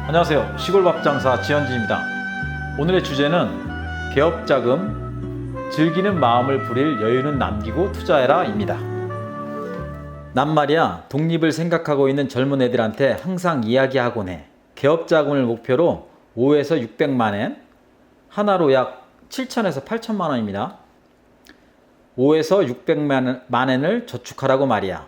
안녕하세요. 시골밥장사 지현진입니다. 오늘의 주제는 개업자금, 즐기는 마음을 부릴 여유는 남기고 투자해라 입니다. 난 말이야 독립을 생각하고 있는 젊은 애들한테 항상 이야기하곤 해. 개업자금을 목표로 5에서 600만엔, 하나로 약 7천에서 8천만 원입니다. 5에서 600만엔을 저축하라고 말이야.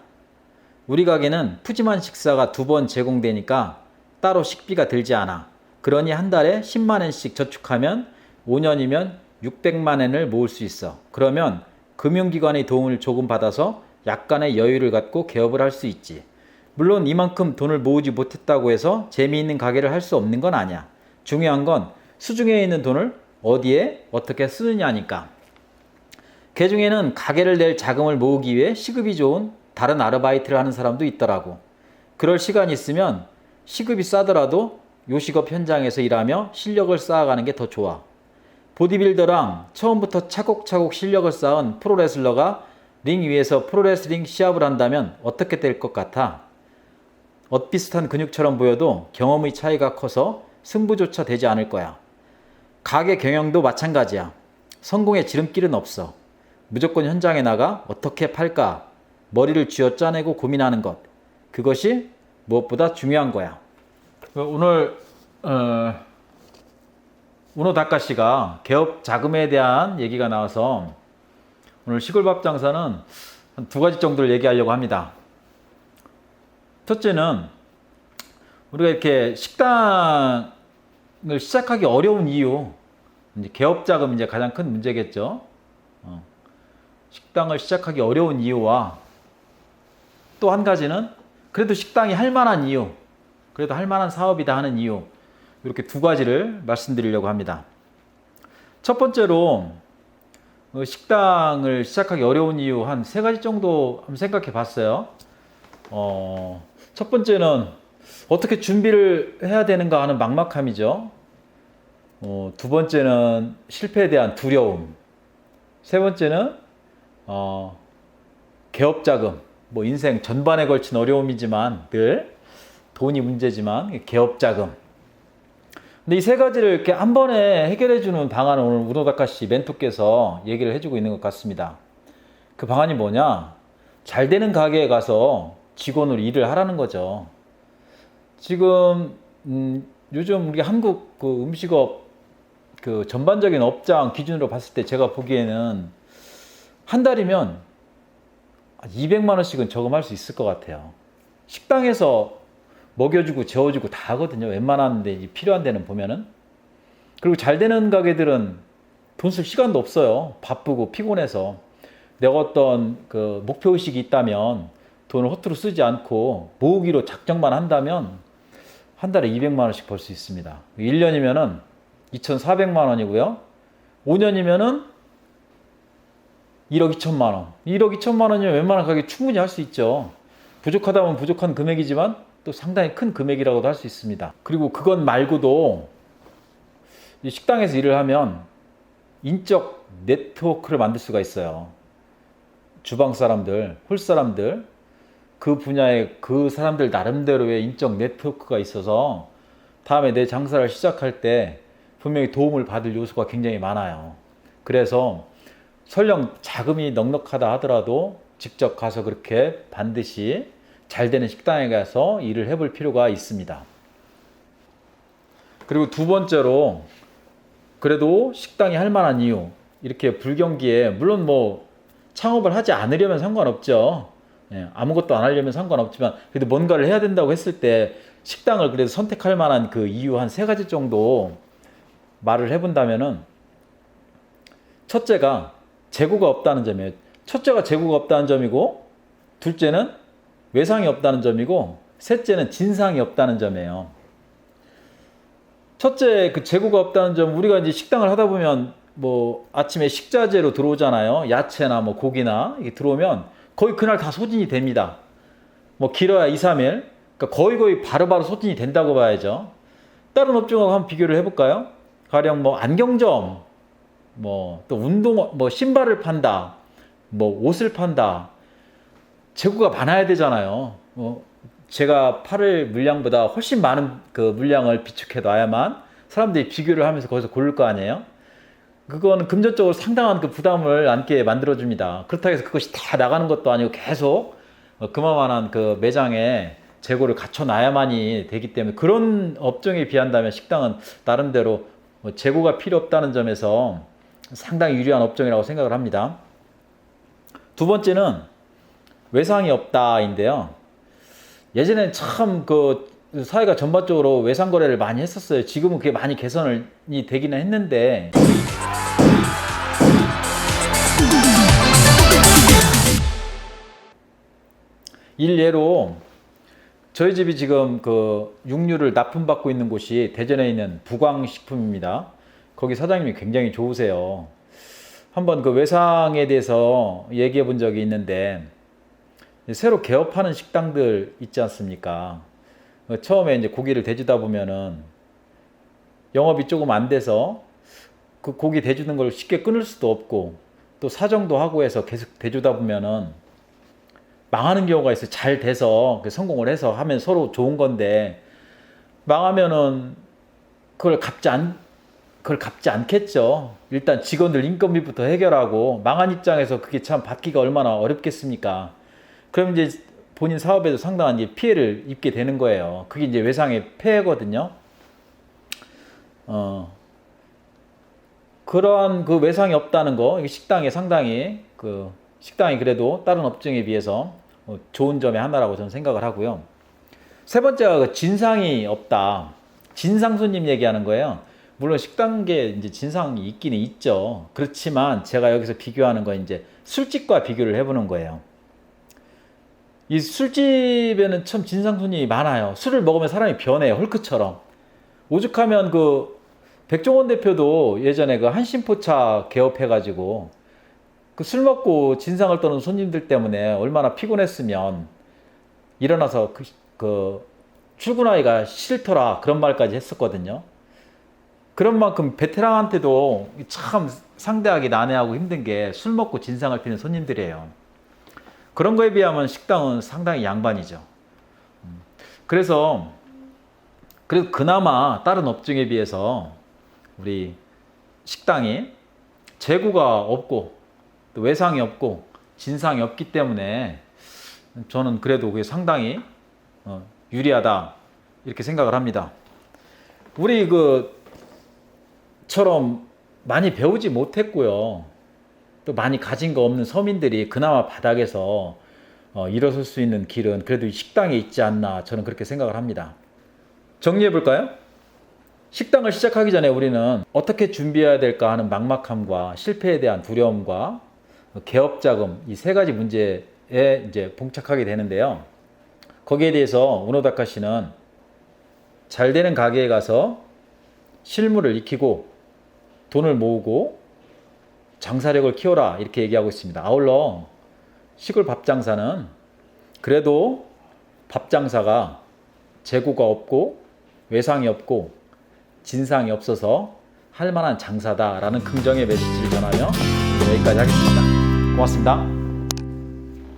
우리 가게는 푸짐한 식사가 2번 제공되니까 따로 식비가 들지 않아. 그러니 한 달에 10만엔씩 저축하면 5년이면 600만엔을 모을 수 있어. 그러면 금융기관의 도움을 조금 받아서 약간의 여유를 갖고 개업을 할 수 있지. 물론 이만큼 돈을 모으지 못했다고 해서 재미있는 가게를 할 수 없는 건 아니야. 중요한 건 수중에 있는 돈을 어디에 어떻게 쓰느냐니까. 개중에는 가게를 낼 자금을 모으기 위해 시급이 좋은 다른 아르바이트를 하는 사람도 있더라고. 그럴 시간이 있으면 시급이 싸더라도 요식업 현장에서 일하며 실력을 쌓아가는 게 더 좋아. 보디빌더랑 처음부터 차곡차곡 실력을 쌓은 프로레슬러가 링 위에서 프로레슬링 시합을 한다면 어떻게 될 것 같아? 엇비슷한 근육처럼 보여도 경험의 차이가 커서 승부조차 되지 않을 거야. 가게 경영도 마찬가지야. 성공의 지름길은 없어. 무조건 현장에 나가 어떻게 팔까? 머리를 쥐어 짜내고 고민하는 것. 그것이 무엇보다 중요한 거야. 오늘 우노 다카시가 개업 자금에 대한 얘기가 나와서 오늘 시골밥 장사는 한 2가지 정도를 얘기하려고 합니다. 첫째는 우리가 이렇게 식당을 시작하기 어려운 이유, 이제 개업 자금 이제 가장 큰 문제겠죠. 식당을 시작하기 어려운 이유와 또 한 가지는 그래도 식당이 할 만한 이유, 그래도 할 만한 사업이다 하는 이유, 이렇게 2가지를 말씀드리려고 합니다. 첫 번째로 식당을 시작하기 어려운 이유 한 3가지 정도 한번 생각해 봤어요. 첫 번째는 어떻게 준비를 해야 되는가 하는 막막함이죠. 2번째는 실패에 대한 두려움. 3번째는 개업 자금. 뭐 인생 전반에 걸친 어려움이지만 늘 돈이 문제지만 개업 자금. 근데 이 3가지를 이렇게 한 번에 해결해 주는 방안을 오늘 우노 다카시 멘토께서 얘기를 해주고 있는 것 같습니다. 그 방안이 뭐냐? 잘 되는 가게에 가서 직원으로 일을 하라는 거죠. 지금 요즘 우리 한국 그 음식업 그 전반적인 업장 기준으로 봤을 때 제가 보기에는 한 달이면 200만 원씩은 저금할 수 있을 것 같아요. 식당에서 먹여주고 재워주고 다 하거든요. 웬만한 데 필요한 데는 보면은. 그리고 잘 되는 가게들은 돈 쓸 시간도 없어요. 바쁘고 피곤해서. 내가 어떤 그 목표의식이 있다면 돈을 허투루 쓰지 않고 모으기로 작정만 한다면 한 달에 200만 원씩 벌 수 있습니다. 1년이면은 2,400만 원이고요. 5년이면은 1억 2천만 원. 1억 2천만 원이면 웬만한 가게 충분히 할 수 있죠. 부족하다면 부족한 금액이지만 또 상당히 큰 금액이라고도 할 수 있습니다. 그리고 그것 말고도 식당에서 일을 하면 인적 네트워크를 만들 수가 있어요. 주방 사람들, 홀 사람들, 그 분야에 그 사람들 나름대로의 인적 네트워크가 있어서 다음에 내 장사를 시작할 때 분명히 도움을 받을 요소가 굉장히 많아요. 그래서 설령 자금이 넉넉하다 하더라도 직접 가서 그렇게 반드시 잘 되는 식당에 가서 일을 해볼 필요가 있습니다. 그리고 2번째로 그래도 식당이 할 만한 이유, 이렇게 불경기에 물론 뭐 창업을 하지 않으려면 상관없죠. 아무것도 안 하려면 상관없지만 그래도 뭔가를 해야 된다고 했을 때 식당을 그래도 선택할 만한 그 이유 한 3가지 정도 말을 해본다면은, 첫째가 재고가 없다는 점이에요. 첫째가 재고가 없다는 점이고, 둘째는 외상이 없다는 점이고, 셋째는 진상이 없다는 점이에요. 첫째 그 재고가 없다는 점, 우리가 이제 식당을 하다 보면 뭐 아침에 식자재로 들어오잖아요. 야채나 뭐 고기나 이게 들어오면 거의 그날 다 소진이 됩니다. 뭐 길어야 2, 3일. 그러니까 거의 바로바로 소진이 된다고 봐야죠. 다른 업종하고 한번 비교를 해볼까요? 가령 뭐 안경점, 뭐 또 운동, 뭐 신발을 판다, 뭐 옷을 판다. 재고가 많아야 되잖아요. 제가 팔을 물량보다 훨씬 많은 그 물량을 비축해 놔야만 사람들이 비교를 하면서 거기서 고를 거 아니에요? 그거는 금전적으로 상당한 그 부담을 안게 만들어줍니다. 그렇다고 해서 그것이 다 나가는 것도 아니고 계속 그만한 그 매장에 재고를 갖춰놔야만이 되기 때문에 그런 업종에 비한다면 식당은 나름대로 재고가 필요 없다는 점에서 상당히 유리한 업종이라고 생각을 합니다. 두 번째는 외상이 없다인데요. 예전엔 참 그 사회가 전반적으로 외상 거래를 많이 했었어요. 지금은 그게 많이 개선이 되기는 했는데 일례로 저희 집이 지금 그 육류를 납품받고 있는 곳이 대전에 있는 부광식품입니다. 거기 사장님이 굉장히 좋으세요. 한번 그 외상에 대해서 얘기해 본 적이 있는데 새로 개업하는 식당들 있지 않습니까? 처음에 이제 고기를 대주다 보면은 영업이 조금 안 돼서 그 고기 대주는 걸 쉽게 끊을 수도 없고 또 사정도 하고 해서 계속 대주다 보면은 망하는 경우가 있어요. 잘 돼서 성공을 해서 하면 서로 좋은 건데 망하면은 그걸 갚지 않겠죠. 일단 직원들 인건비부터 해결하고 망한 입장에서 그게 참 받기가 얼마나 어렵겠습니까? 그럼 이제 본인 사업에도 상당한 피해를 입게 되는 거예요. 그게 이제 외상의 폐해거든요. 그러한 그 외상이 없다는 거, 식당에 상당히 식당이 그래도 다른 업종에 비해서 좋은 점의 하나라고 저는 생각을 하고요. 세 번째가 진상이 없다. 진상 손님 얘기하는 거예요. 물론 식당계 이제 진상이 있기는 있죠. 그렇지만 제가 여기서 비교하는 건 이제 술집과 비교를 해보는 거예요. 이 술집에는 참 진상 손님이 많아요. 술을 먹으면 사람이 변해요. 헐크처럼. 오죽하면 그 백종원 대표도 예전에 그 한신포차 개업해가지고 그 술 먹고 진상을 떠는 손님들 때문에 얼마나 피곤했으면 일어나서 그 출근하기가 싫더라 그런 말까지 했었거든요. 그런 만큼 베테랑한테도 참 상대하기 난해하고 힘든 게 술 먹고 진상을 피는 손님들이에요. 그런 거에 비하면 식당은 상당히 양반이죠. 그래서 그나마 다른 업종에 비해서 우리 식당이 재고가 없고 또 외상이 없고 진상이 없기 때문에 저는 그래도 그게 상당히 유리하다 이렇게 생각을 합니다. 우리 처럼 많이 배우지 못했고요. 또 많이 가진 거 없는 서민들이 그나마 바닥에서 일어설 수 있는 길은 그래도 이 식당에 있지 않나 저는 그렇게 생각을 합니다. 정리해 볼까요? 식당을 시작하기 전에 우리는 어떻게 준비해야 될까 하는 막막함과 실패에 대한 두려움과 개업 자금 이 세 가지 문제에 이제 봉착하게 되는데요. 거기에 대해서 오노다카 씨는 잘 되는 가게에 가서 실무를 익히고 돈을 모으고 장사력을 키워라 이렇게 얘기하고 있습니다. 아울러 시골 밥장사는 그래도 밥장사가 재고가 없고 외상이 없고 진상이 없어서 할 만한 장사다라는 긍정의 메시지를 전하며 여기까지 하겠습니다. 고맙습니다.